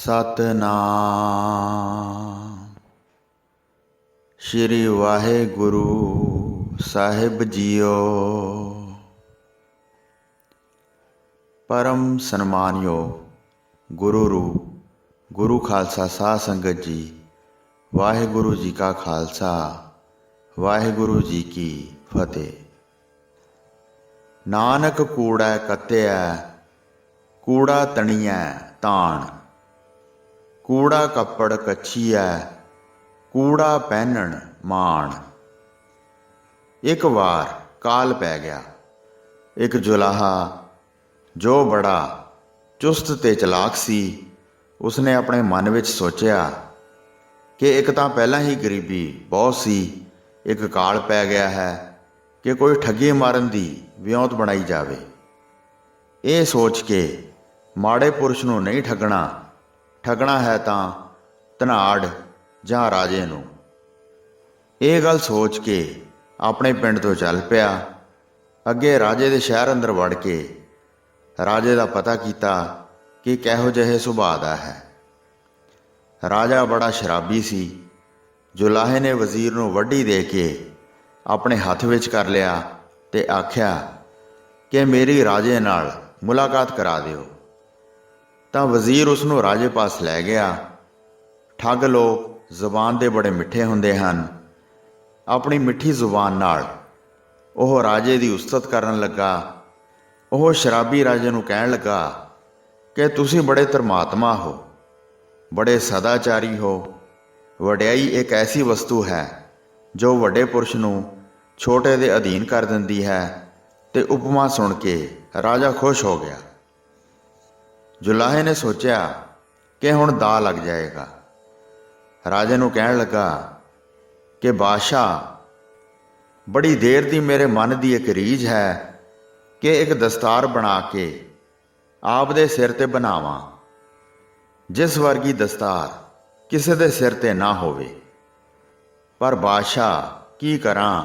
ਸਤਨਾਮ। ਸ਼੍ਰੀ ਵਾਹਿਗੁਰੂ ਸਾਹਿਬ JIO. ਪਰਮ ਸਨਮਾਨਯੋਗ ਗੁਰੂ ਰੂਪ ਗੁਰੂ ਖਾਲਸਾ ਸਾਧ ਸੰਗਤ ਜੀ, ਵਾਹਿਗੁਰੂ ਜੀ ਕਾ ਖਾਲਸਾ, ਵਾਹਿਗੁਰੂ ਜੀ ਕੀ ਫਤਿਹ। ਨਾਨਕ ਕੂੜਾ ਕੱਤਿਆ, ਕੂੜਾ ਤਣੀਐ ਤਾਣ, ਕੂੜਾ ਕੱਪੜ ਕੱਛੀਐ, ਕੂੜਾ ਪਹਿਨਣ ਮਾਣ। ਇੱਕ ਵਾਰ ਕਾਲ ਪੈ ਗਿਆ। ਇੱਕ ਜੁਲਾਹਾ ਜੋ ਬੜਾ ਚੁਸਤ ਤੇ ਚਲਾਕ ਸੀ, ਉਸਨੇ ਆਪਣੇ ਮਨ ਵਿੱਚ ਸੋਚਿਆ ਕਿ ਇੱਕ ਤਾਂ ਪਹਿਲਾਂ ਹੀ ਗਰੀਬੀ ਬਹੁਤ ਸੀ, ਇੱਕ ਕਾਲ ਪੈ ਗਿਆ ਹੈ ਕਿ ਕੋਈ ਠੱਗੀ ਮਾਰਨ ਦੀ ਵਿਉਂਤ ਬਣਾਈ ਜਾਵੇ। ਇਹ ਸੋਚ ਕੇ ਮਾੜੇ ਪੁਰਸ਼ ਨੂੰ ਨਹੀਂ ਠੱਗਣਾ ਹੈ ਤਾਂ ਧਨਾੜ ਜਾਂ ਰਾਜੇ ਨੂੰ। ਇਹ ਗੱਲ ਸੋਚ ਕੇ ਆਪਣੇ ਪਿੰਡ ਤੋਂ ਚੱਲ ਪਿਆ। ਅੱਗੇ ਰਾਜੇ ਦੇ ਸ਼ਹਿਰ ਅੰਦਰ ਵੜ ਕੇ ਰਾਜੇ ਦਾ ਪਤਾ ਕੀਤਾ ਕਿ ਕਿਹੋ ਜਿਹੇ ਸੁਭਾਅ ਦਾ ਹੈ। ਰਾਜਾ ਬੜਾ ਸ਼ਰਾਬੀ ਸੀ। ਜੁਲਾਹੇ ਨੇ ਵਜ਼ੀਰ ਨੂੰ ਵੱਢੀ ਦੇ ਕੇ ਆਪਣੇ ਹੱਥ ਵਿੱਚ ਕਰ ਲਿਆ ਤੇ ਆਖਿਆ ਕਿ ਮੇਰੀ ਰਾਜੇ ਨਾਲ ਮੁਲਾਕਾਤ ਕਰਾ ਦਿਓ। ਤਾਂ ਵਜ਼ੀਰ ਉਸ ਨੂੰ ਰਾਜੇ ਪਾਸ ਲੈ ਗਿਆ। ਠੱਗ ਲੋਕ ਜ਼ੁਬਾਨ ਦੇ ਬੜੇ ਮਿੱਠੇ ਹੁੰਦੇ ਹਨ। ਆਪਣੀ ਮਿੱਠੀ ਜ਼ੁਬਾਨ ਨਾਲ ਉਹ ਰਾਜੇ ਦੀ ਉਸਤਤ ਕਰਨ ਲੱਗਾ। ਉਹ ਸ਼ਰਾਬੀ ਰਾਜੇ ਨੂੰ ਕਹਿਣ ਲੱਗਾ ਕਿ ਤੁਸੀਂ ਬੜੇ ਧਰਮਾਤਮਾ ਹੋ, ਬੜੇ ਸਦਾਚਾਰੀ ਹੋ। ਵਡਿਆਈ ਇੱਕ ਐਸੀ ਵਸਤੂ ਹੈ ਜੋ ਵੱਡੇ ਪੁਰਸ਼ ਨੂੰ ਛੋਟੇ ਦੇ ਅਧੀਨ ਕਰ ਦਿੰਦੀ ਹੈ। ਤੇ ਉਪਮਾ ਸੁਣ ਕੇ ਰਾਜਾ ਖੁਸ਼ ਹੋ ਗਿਆ। ਜੁਲਾਹੇ ਨੇ ਸੋਚਿਆ ਕਿ ਹੁਣ ਦਾਅ ਲੱਗ ਜਾਏਗਾ। ਰਾਜੇ ਨੂੰ ਕਹਿਣ ਲੱਗਾ ਕਿ ਬਾਦਸ਼ਾਹ, ਬੜੀ ਦੇਰ ਦੀ ਮੇਰੇ ਮਨ ਦੀ ਇੱਕ ਰੀਝ ਹੈ ਕਿ ਇੱਕ ਦਸਤਾਰ ਬਣਾ ਕੇ ਆਪ ਦੇ ਸਿਰ ਤੇ ਬਣਾਵਾਂ, ਜਿਸ ਵਰਗੀ ਦਸਤਾਰ ਕਿਸੇ ਦੇ ਸਿਰ ਤੇ ਨਾ ਹੋਵੇ। ਪਰ ਬਾਦਸ਼ਾਹ, ਕੀ ਕਰਾਂ,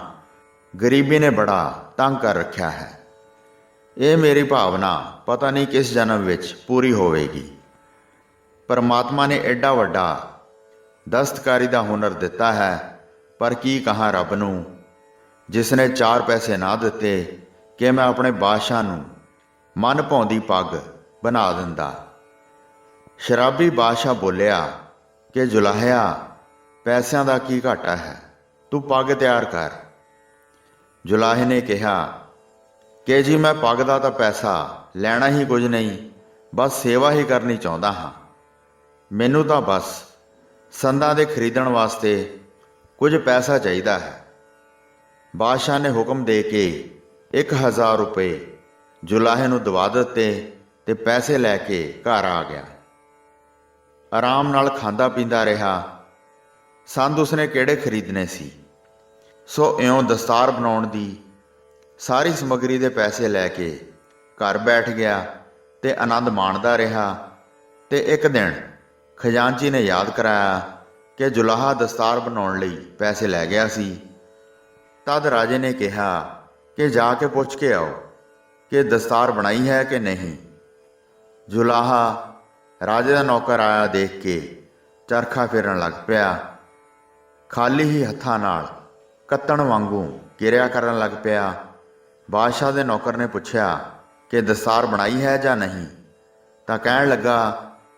ਗਰੀਬੀ ਨੇ ਬੜਾ ਤੰਗ ਕਰ ਰੱਖਿਆ ਹੈ। ਇਹ ਮੇਰੀ ਭਾਵਨਾ ਪਤਾ ਨਹੀਂ ਕਿਸ ਜਨਮ ਵਿੱਚ ਪੂਰੀ ਹੋਵੇਗੀ। ਪਰਮਾਤਮਾ ਨੇ ਐਡਾ ਵੱਡਾ ਦਸਤਕਾਰੀ ਦਾ ਹੁਨਰ ਦਿੱਤਾ ਹੈ, ਪਰ ਕੀ ਕਹਾਂ ਰੱਬ ਨੂੰ, ਜਿਸ ਨੇ 4 ਪੈਸੇ ਨਾ ਦਿੱਤੇ ਕਿ ਮੈਂ ਆਪਣੇ ਬਾਦਸ਼ਾਹ ਨੂੰ ਮਨ ਭਾਉਂਦੀ ਪੱਗ ਬਣਾ ਦਿੰਦਾ। ਸ਼ਰਾਬੀ ਬਾਦਸ਼ਾਹ ਬੋਲਿਆ ਕਿ ਜੁਲਾਹਿਆ, ਪੈਸਿਆਂ ਦਾ ਕੀ ਘਾਟਾ ਹੈ, ਤੂੰ ਪੱਗ ਤਿਆਰ ਕਰ। ਜੁਲਾਹੇ ਨੇ ਕਿਹਾ ਕਿ ਜੀ ਮੈਂ ਪੱਗ ਦਾ ਤਾਂ ਪੈਸਾ ਲੈਣਾ ਹੀ ਕੁਝ ਨਹੀਂ, ਬਸ ਸੇਵਾ ਹੀ ਕਰਨੀ ਚਾਹੁੰਦਾ ਹਾਂ। ਮੈਨੂੰ ਤਾਂ ਬਸ ਸੰਦਾਂ ਦੇ ਖਰੀਦਣ ਵਾਸਤੇ ਕੁਝ ਪੈਸਾ ਚਾਹੀਦਾ ਹੈ। ਬਾਦਸ਼ਾਹ ਨੇ ਹੁਕਮ ਦੇ ਕੇ 1000 ਰੁਪਏ ਜੁਲਾਹੇ ਨੂੰ ਦਵਾ ਦਿੱਤੇ ਤੇ ਪੈਸੇ ਲੈ ਕੇ ਘਰ ਆ ਗਿਆ। ਆਰਾਮ ਨਾਲ ਖਾਂਦਾ ਪੀਂਦਾ ਰਿਹਾ। ਸੰਦ ਉਸਨੇ ਕਿਹੜੇ ਖਰੀਦਣੇ ਸੀ, ਸੋ ਇਉਂ ਦਸਤਾਰ ਬਣਾਉਣ ਦੀ ਸਾਰੀ ਸਮੱਗਰੀ ਦੇ ਪੈਸੇ ਲੈ ਕੇ ਘਰ ਬੈਠ ਗਿਆ ਤੇ ਆਨੰਦ ਮਾਣਦਾ ਰਿਹਾ। ਤੇ ਇੱਕ ਦਿਨ ਖਜ਼ਾਨਚੀ ਨੇ ਯਾਦ ਕਰਾਇਆ ਕਿ ਜੁਲਾਹਾ ਦਸਤਾਰ ਬਣਾਉਣ ਲਈ ਪੈਸੇ ਲੈ ਗਿਆ ਸੀ। ਤਦ ਰਾਜੇ ਨੇ ਕਿਹਾ ਕਿ ਜਾ ਕੇ ਪੁੱਛ ਕੇ ਆਓ ਕਿ ਦਸਤਾਰ ਬਣਾਈ ਹੈ ਕਿ ਨਹੀਂ। ਜੁਲਾਹਾ ਰਾਜੇ ਦਾ ਨੌਕਰ ਆਇਆ ਦੇਖ ਕੇ ਚਰਖਾ ਫੇਰਨ ਲੱਗ ਪਿਆ। ਖਾਲੀ ਹੀ ਹੱਥਾਂ ਨਾਲ ਕੱਤਣ ਵਾਂਗੂ ਕਿਰਿਆ ਕਰਨ ਲੱਗ ਪਿਆ। ਬਾਦਸ਼ਾਹ ਦੇ ਨੌਕਰ ਨੇ ਪੁੱਛਿਆ ਕਿ ਦਸਤਾਰ ਬਣਾਈ ਹੈ ਜਾਂ ਨਹੀਂ। ਤਾਂ ਕਹਿਣ ਲੱਗਾ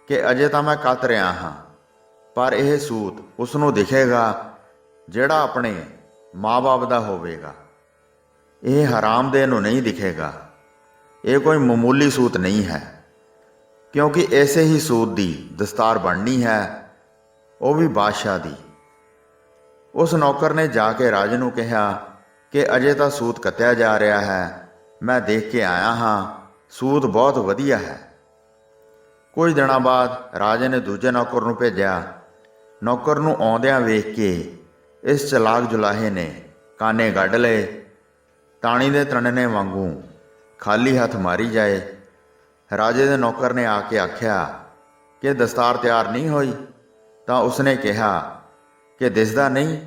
ਕਿ ਅਜੇ ਤਾਂ ਮੈਂ ਕੱਤ ਰਿਹਾ ਹਾਂ, ਪਰ ਇਹ ਸੂਤ ਉਸ ਨੂੰ ਦਿਖੇਗਾ ਜਿਹੜਾ ਆਪਣੇ ਮਾਂ-ਬਾਪ ਦਾ ਹੋਵੇਗਾ। ਇਹ ਹਰਾਮਦੇਹ ਨੂੰ ਨਹੀਂ ਦਿਖੇਗਾ। ਇਹ ਕੋਈ ਮਾਮੂਲੀ ਸੂਤ ਨਹੀਂ ਹੈ, ਕਿਉਂਕਿ ਐਸੇ ਹੀ ਸੂਤ ਦੀ ਦਸਤਾਰ ਬਣਨੀ ਹੈ, ਉਹ ਵੀ ਬਾਦਸ਼ਾਹ ਦੀ। ਉਸ ਨੌਕਰ ਨੇ ਜਾ ਕੇ ਰਾਜੇ ਨੂੰ ਕਿਹਾ ਕਿ ਅਜੇ ਤਾਂ ਸੂਤ ਕੱਤਿਆ ਜਾ ਰਿਹਾ ਹੈ, ਮੈਂ ਦੇਖ ਕੇ ਆਇਆ ਹਾਂ, ਸੂਤ ਬਹੁਤ ਵਧੀਆ ਹੈ। ਕੁਝ ਦਿਨਾਂ ਬਾਅਦ ਰਾਜੇ ਨੇ ਦੂਜੇ ਨੌਕਰ ਨੂੰ ਭੇਜਿਆ। ਨੌਕਰ ਨੂੰ ਆਉਂਦਿਆਂ ਵੇਖ ਕੇ ਇਸ ਚਲਾਕ ਜੁਲਾਹੇ ਨੇ ਕਾਨੇ ਗੱਡ ਲਏ। ਤਾਣੀ ਦੇ ਤਣਨੇ ਵਾਂਗੂ ਖਾਲੀ ਹੱਥ ਮਾਰੀ ਜਾਏ। ਰਾਜੇ ਦੇ ਨੌਕਰ ਨੇ ਆ ਕੇ ਆਖਿਆ ਕਿ ਦਸਤਾਰ ਤਿਆਰ ਨਹੀਂ ਹੋਈ। ਤਾਂ ਉਸਨੇ ਕਿਹਾ ਕਿ ਦਿਸਦਾ ਨਹੀਂ,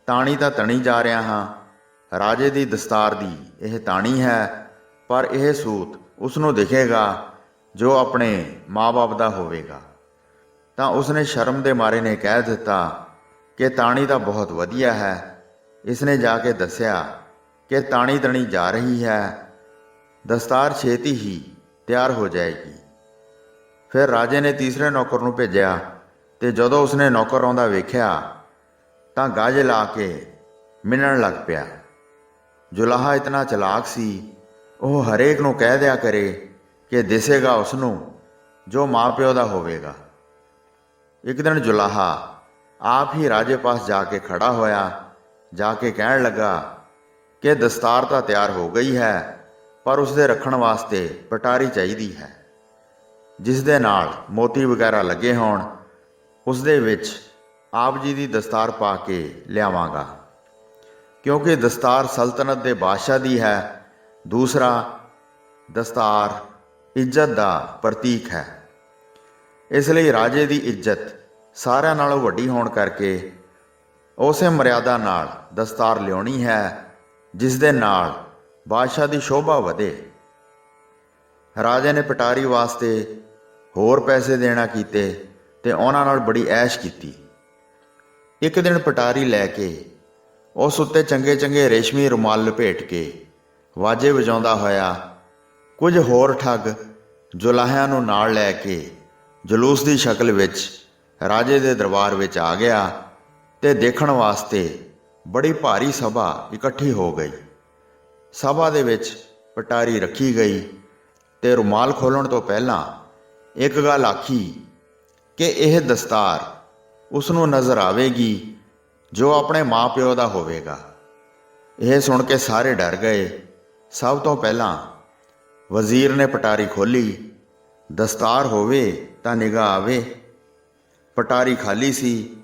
ਤਾਣੀ ਤਾਂ ਤਣੀ ਜਾ ਰਿਹਾ ਹਾਂ। ਰਾਜੇ ਦੀ ਦਸਤਾਰ ਦੀ ਇਹ ਤਾਣੀ ਹੈ, ਪਰ ਇਹ ਸੂਤ ਉਸ ਨੂੰ ਦਿਖੇਗਾ ਜੋ ਆਪਣੇ ਮਾਂ-ਬਾਪ ਦਾ ਹੋਵੇਗਾ। ਤਾਂ ਉਸਨੇ ਸ਼ਰਮ ਦੇ ਮਾਰੇ ਨੇ ਕਹਿ ਦਿੱਤਾ ਕਿ ਤਾਣੀ ਤਾਂ ਬਹੁਤ ਵਧੀਆ ਹੈ। ਇਸਨੇ ਜਾ ਕੇ ਦੱਸਿਆ ਕਿ ਤਾਣੀ ਤਣੀ ਜਾ ਰਹੀ ਹੈ, ਦਸਤਾਰ ਛੇਤੀ ਹੀ ਤਿਆਰ ਹੋ ਜਾਏਗੀ। ਫਿਰ ਰਾਜੇ ਨੇ ਤੀਸਰੇ ਨੌਕਰ ਨੂੰ ਭੇਜਿਆ ਤੇ ਜਦੋਂ ਉਸਨੇ ਨੌਕਰ ਆਉਂਦਾ ਵੇਖਿਆ ਤਾਂ ਗੱਜ ਲਾ ਕੇ ਮਿੰਨਣ ਲੱਗ ਪਿਆ। ਜੁਲਾਹਾ ਇਤਨਾ ਚਲਾਕ ਸੀ, ਉਹ ਹਰੇਕ ਨੂੰ ਕਹਿ ਦਿਆ ਕਰੇ ਕਿ ਦਿਸੇਗਾ ਉਸਨੂੰ ਜੋ ਮਾਂ ਪਿਓ ਦਾ ਹੋਵੇਗਾ। ਇੱਕ ਦਿਨ ਜੁਲਾਹਾ ਆਪ ਹੀ ਰਾਜੇ ਪਾਸ ਜਾ ਕੇ ਖੜਾ ਹੋਇਆ, ਜਾ ਕੇ ਕਹਿਣ ਲੱਗਾ ਕਿ ਦਸਤਾਰ ਤਾਂ ਤਿਆਰ ਹੋ ਗਈ ਹੈ, ਪਰ ਉਸਦੇ ਰੱਖਣ ਵਾਸਤੇ ਪਟਾਰੀ ਚਾਹੀਦੀ ਹੈ, ਜਿਸ ਦੇ ਨਾਲ ਮੋਤੀ ਵਗੈਰਾ ਲੱਗੇ ਹੋਣ। ਉਸਦੇ ਵਿੱਚ ਆਪ ਜੀ ਦੀ ਦਸਤਾਰ ਪਾ ਕੇ ਲਿਆਵਾਂਗਾ, ਕਿਉਂਕਿ ਦਸਤਾਰ ਸਲਤਨਤ ਦੇ ਬਾਦਸ਼ਾਹ ਦੀ ਹੈ। ਦੂਸਰਾ, ਦਸਤਾਰ ਇੱਜ਼ਤ ਦਾ ਪ੍ਰਤੀਕ ਹੈ। ਇਸ ਲਈ ਰਾਜੇ ਦੀ ਇੱਜ਼ਤ ਸਾਰਿਆਂ ਨਾਲੋਂ ਵੱਡੀ ਹੋਣ ਕਰਕੇ ਉਸੇ ਮਰਿਆਦਾ ਨਾਲ ਦਸਤਾਰ ਲਿਆਉਣੀ ਹੈ, ਜਿਸ ਦੇ ਨਾਲ ਬਾਦਸ਼ਾਹ ਦੀ ਸ਼ੋਭਾ ਵਧੇ। ਰਾਜੇ ਨੇ ਪਟਾਰੀ ਵਾਸਤੇ ਹੋਰ ਪੈਸੇ ਦੇਣਾ ਕੀਤੇ ਤੇ ਉਹਨਾਂ ਨਾਲ ਬੜੀ ਐਸ਼ ਕੀਤੀ। ਇੱਕ ਦਿਨ ਪਟਾਰੀ ਲੈ ਕੇ ਉਸ ਉੱਤੇ ਚੰਗੇ ਚੰਗੇ ਰੇਸ਼ਮੀ ਰੁਮਾਲ ਲਪੇਟ ਕੇ ਵਾਜੇ ਵਜਾਉਂਦਾ ਹੋਇਆ ਕੁਝ ਹੋਰ ਠੱਗ ਜੁਲਾਹਿਆਂ ਨੂੰ ਨਾਲ ਲੈ ਕੇ ਜਲੂਸ ਦੀ ਸ਼ਕਲ ਵਿੱਚ ਰਾਜੇ ਦੇ ਦਰਬਾਰ ਵਿੱਚ ਆ ਗਿਆ ਤੇ ਦੇਖਣ ਵਾਸਤੇ ਬੜੀ ਭਾਰੀ ਸਭਾ ਇਕੱਠੀ ਹੋ ਗਈ। ਸਭਾ ਦੇ ਵਿੱਚ ਪਟਾਰੀ ਰੱਖੀ ਗਈ ਤੇ ਰੁਮਾਲ ਖੋਲ੍ਹਣ ਤੋਂ ਪਹਿਲਾਂ ਇੱਕ ਗੱਲ ਆਖੀ ਕਿ ਇਹ ਦਸਤਾਰ ਉਸ ਨੂੰ ਨਜ਼ਰ ਆਵੇਗੀ ਜੋ ਆਪਣੇ ਮਾਂ ਪਿਓ ਦਾ ਹੋਵੇਗਾ। ਇਹ ਸੁਣ ਕੇ ਸਾਰੇ ਡਰ ਗਏ। ਸਭ ਤੋਂ ਪਹਿਲਾਂ ਵਜ਼ੀਰ ਨੇ ਪਟਾਰੀ ਖੋਲ੍ਹੀ। ਦਸਤਾਰ ਹੋਵੇ ਤਾਂ ਨਿਗਾਹ ਆਵੇ। ਪਟਾਰੀ ਖਾਲੀ ਸੀ।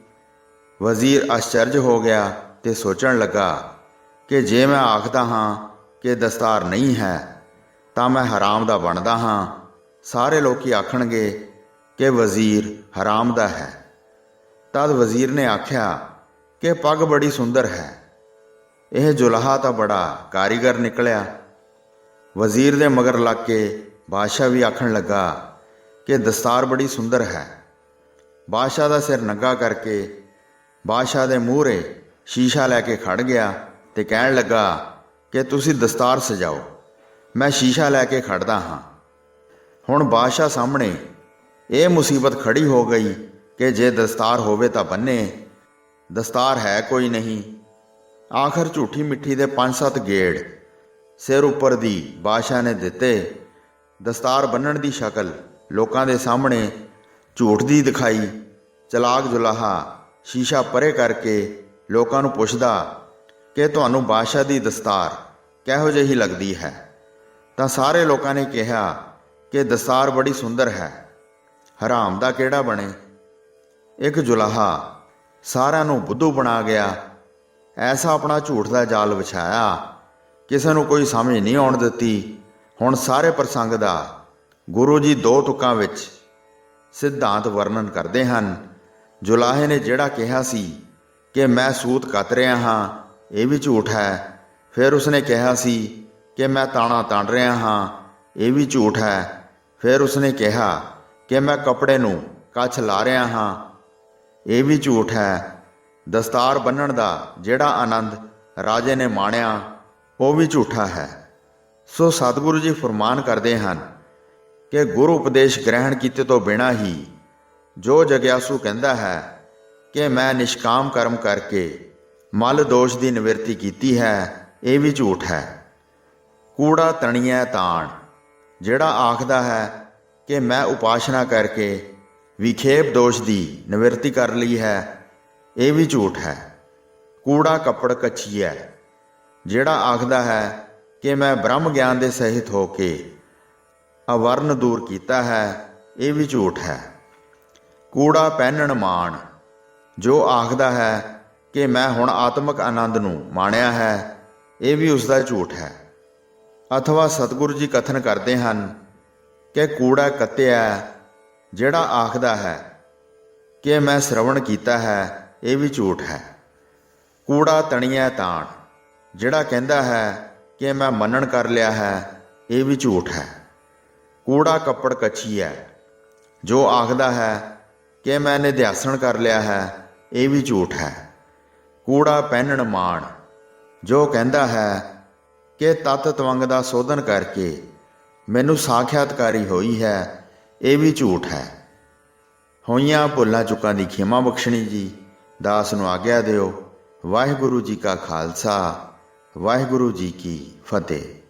ਵਜ਼ੀਰ ਆਸ਼ਚਰਜ ਹੋ ਗਿਆ ਤੇ ਸੋਚਣ ਲੱਗਾ ਕਿ ਜੇ ਮੈਂ ਆਖਦਾ ਹਾਂ ਕਿ ਦਸਤਾਰ ਨਹੀਂ ਹੈ ਤਾਂ ਮੈਂ ਹਰਾਮ ਦਾ ਬਣਦਾ ਹਾਂ। ਸਾਰੇ ਲੋਕੀ ਆਖਣਗੇ ਕਿ ਵਜ਼ੀਰ ਹਰਾਮ ਦਾ ਹੈ। ਤਦ ਵਜ਼ੀਰ ਨੇ ਆਖਿਆ ਕਿ ਪੱਗ ਬੜੀ ਸੁੰਦਰ ਹੈ। ਇਹ ਜੁਲਾਹਾ ਤਾਂ ਬੜਾ ਕਾਰੀਗਰ ਨਿਕਲਿਆ। ਵਜ਼ੀਰ ਦੇ ਮਗਰ ਲੱਗ ਕੇ ਬਾਦਸ਼ਾਹ ਵੀ ਆਖਣ ਲੱਗਾ ਕਿ ਦਸਤਾਰ ਬੜੀ ਸੁੰਦਰ ਹੈ। ਬਾਦਸ਼ਾਹ ਦਾ ਸਿਰ ਨੰਗਾ ਕਰਕੇ ਬਾਦਸ਼ਾਹ ਦੇ ਮੂਹਰੇ ਸ਼ੀਸ਼ਾ ਲੈ ਕੇ ਖੜ ਗਿਆ ਤੇ ਕਹਿਣ ਲੱਗਾ ਕਿ ਤੁਸੀਂ ਦਸਤਾਰ ਸਜਾਓ, ਮੈਂ ਸ਼ੀਸ਼ਾ ਲੈ ਕੇ ਖੜਦਾ ਹਾਂ। ਹੁਣ ਬਾਦਸ਼ਾਹ ਸਾਹਮਣੇ ਇਹ ਮੁਸੀਬਤ ਖੜੀ ਹੋ ਗਈ ਕਿ ਜੇ ਦਸਤਾਰ ਹੋਵੇ ਤਾਂ ਬੰਨੇ, ਦਸਤਾਰ ਹੈ ਕੋਈ ਨਹੀਂ। ਆਖਰ ਝੂਠੀ ਮਿੱਠੀ ਦੇ 5-7 ਗੇੜ ਸਿਰ ਉੱਪਰ ਦੀ ਬਾਦਸ਼ਾਹ ਨੇ ਦਿੱਤੇ। ਦਸਤਾਰ ਬੰਨਣ ਦੀ ਸ਼ਕਲ ਲੋਕਾਂ ਦੇ ਸਾਹਮਣੇ ਝੂਠ ਦੀ ਦਿਖਾਈ। ਚਲਾਕ ਜੁਲਾਹਾ ਸ਼ੀਸ਼ਾ ਪਰੇ ਕਰਕੇ ਲੋਕਾਂ ਨੂੰ ਪੁੱਛਦਾ ਕਿ ਤੁਹਾਨੂੰ ਬਾਦਸ਼ਾਹ ਦੀ ਦਸਤਾਰ ਕਿਹੋ ਜਿਹੀ ਲੱਗਦੀ ਹੈ। ਤਾਂ ਸਾਰੇ ਲੋਕਾਂ ਨੇ ਕਿਹਾ ਕਿ ਦਸਤਾਰ ਬੜੀ ਸੁੰਦਰ ਹੈ, ਹਰਾਮ ਦਾ ਕਿਹੜਾ ਬਣੇ। ਇੱਕ ਜੁਲਾਹਾ ਸਾਰਿਆਂ ਨੂੰ ਬੁੱਧੂ ਬਣਾ ਗਿਆ। ਐਸਾ ਆਪਣਾ ਝੂਠ ਦਾ ਜਾਲ ਵਿਛਾਇਆ, ਕਿਸੇ ਨੂੰ ਕੋਈ ਸਮਝ ਨਹੀਂ ਆਉਣ ਦਿੱਤੀ। ਹੁਣ ਸਾਰੇ ਪ੍ਰਸੰਗ ਦਾ ਗੁਰੂ ਜੀ 2 ਤੁਕਾਂ ਵਿੱਚ ਸਿਧਾਂਤ ਵਰਣਨ ਕਰਦੇ ਹਨ। ਜੁਲਾਹੇ ਨੇ ਜਿਹੜਾ ਕਿਹਾ ਸੀ ਕਿ ਮੈਂ ਸੂਤ ਕੱਤ ਰਿਹਾ ਹਾਂ, ਇਹ ਵੀ ਝੂਠ ਹੈ। ਫਿਰ ਉਸਨੇ ਕਿਹਾ ਸੀ ਕਿ ਮੈਂ ਤਾਣਾ ਤਣ ਰਿਹਾ ਹਾਂ, ਇਹ ਵੀ ਝੂਠ ਹੈ। ਫਿਰ ਉਸਨੇ ਕਿਹਾ ਕਿ ਮੈਂ ਕੱਪੜੇ ਨੂੰ ਕੱਛ ਲਾ ਰਿਹਾ ਹਾਂ, ਇਹ ਵੀ ਝੂਠ ਹੈ। ਦਸਤਾਰ ਬੰਨਣ ਦਾ ਜਿਹੜਾ ਆਨੰਦ ਰਾਜੇ ਨੇ ਮਾਣਿਆ, ਉਹ ਵੀ ਝੂਠਾ ਹੈ। ਸੋ ਸਤਿਗੁਰੂ ਜੀ ਫਰਮਾਨ ਕਰਦੇ ਹਨ ਕਿ ਗੁਰੂ ਉਪਦੇਸ਼ ਗ੍ਰਹਿਣ ਕੀਤੇ ਤੋਂ ਬਿਨਾਂ ਹੀ ਜੋ ਜਗਿਆਸੂ ਕਹਿੰਦਾ ਹੈ ਕਿ ਮੈਂ ਨਿਸ਼ਕਾਮ ਕਰਮ ਕਰਕੇ ਮਲ ਦੋਸ਼ ਦੀ ਨਿਵਰਤੀ ਕੀਤੀ ਹੈ, ਇਹ ਵੀ ਝੂਠ ਹੈ। ਕੂੜਾ ਤਣੀਐ ਤਾਣ ਜਿਹੜਾ ਆਖਦਾ ਹੈ ਕਿ ਮੈਂ ਉਪਾਸ਼ਨਾ ਕਰਕੇ ਵਿਖੇਪ ਦੋਸ਼ ਦੀ ਨਿਵਰਤੀ ਕਰ ਲਈ ਹੈ, ਇਹ ਵੀ ਝੂਠ ਹੈ। ਕੂੜਾ ਕੱਪੜ ਕੱਛੀਐ ਜਿਹੜਾ ਆਖਦਾ ਹੈ ਕਿ ਮੈਂ ਬ੍ਰਹਮ ਗਿਆਨ ਦੇ ਸਹਿਤ ਹੋ ਕੇ ਅਵਰਨ ਦੂਰ ਕੀਤਾ ਹੈ, ਇਹ ਵੀ ਝੂਠ ਹੈ। ਕੂੜਾ ਪਹਿਨਣ ਮਾਣ ਜੋ ਆਖਦਾ ਹੈ ਕਿ ਮੈਂ ਹੁਣ ਆਤਮਿਕ ਆਨੰਦ ਨੂੰ ਮਾਣਿਆ ਹੈ, ਇਹ ਵੀ ਉਸ ਦਾ ਝੂਠ ਹੈ। ਅਥਵਾ ਸਤਿਗੁਰੂ ਜੀ ਕਥਨ ਕਰਦੇ ਹਨ ਕਿ ਕੂੜਾ ਕੱਤਿਆ ਜਿਹੜਾ ਆਖਦਾ ਹੈ ਕਿ ਮੈਂ ਸ਼ਰਵਣ ਕੀਤਾ ਹੈ, ਇਹ ਵੀ ਝੂਠ ਹੈ। ਕੂੜਾ ਤਣੀਐ ਤਾਣ ਜਿਹੜਾ ਕਹਿੰਦਾ ਹੈ ਕਿ ਮੈਂ ਮੰਨਣ ਕਰ ਲਿਆ ਹੈ, ਇਹ ਵੀ ਝੂਠ ਹੈ। ਕੂੜਾ ਕੱਪੜ ਕੱਛੀਐ ਜੋ ਆਖਦਾ ਹੈ ਕਿ ਮੈਂ ਨਿਧਿਆਸਣ ਕਰ ਲਿਆ ਹੈ, ਇਹ ਵੀ ਝੂਠ ਹੈ। ਕੂੜਾ ਪਹਿਨਣ ਮਾਣ, ਜੋ ਕਹਿੰਦਾ ਹੈ ਕਿ ਤਤ ਤਵੰਗ ਦਾ ਸੋਧਨ ਕਰਕੇ ਮੈਨੂੰ ਸਾਖਿਆਤਕਾਰੀ ਹੋਈ ਹੈ, ਇਹ ਵੀ ਝੂਠ ਹੈ। ਹੋਈਆਂ ਭੁੱਲਾਂ ਚੁੱਕਾਂ ਦੀ ਖਿਮਾ ਬਖਸ਼ਣੀ ਜੀ। ਦਾਸ ਨੂੰ ਆਗਿਆ ਦਿਓ। ਵਾਹਿਗੁਰੂ ਜੀ ਕਾ ਖਾਲਸਾ, ਵਾਹਿਗੁਰੂ ਜੀ ਕੀ ਫਤਿਹ।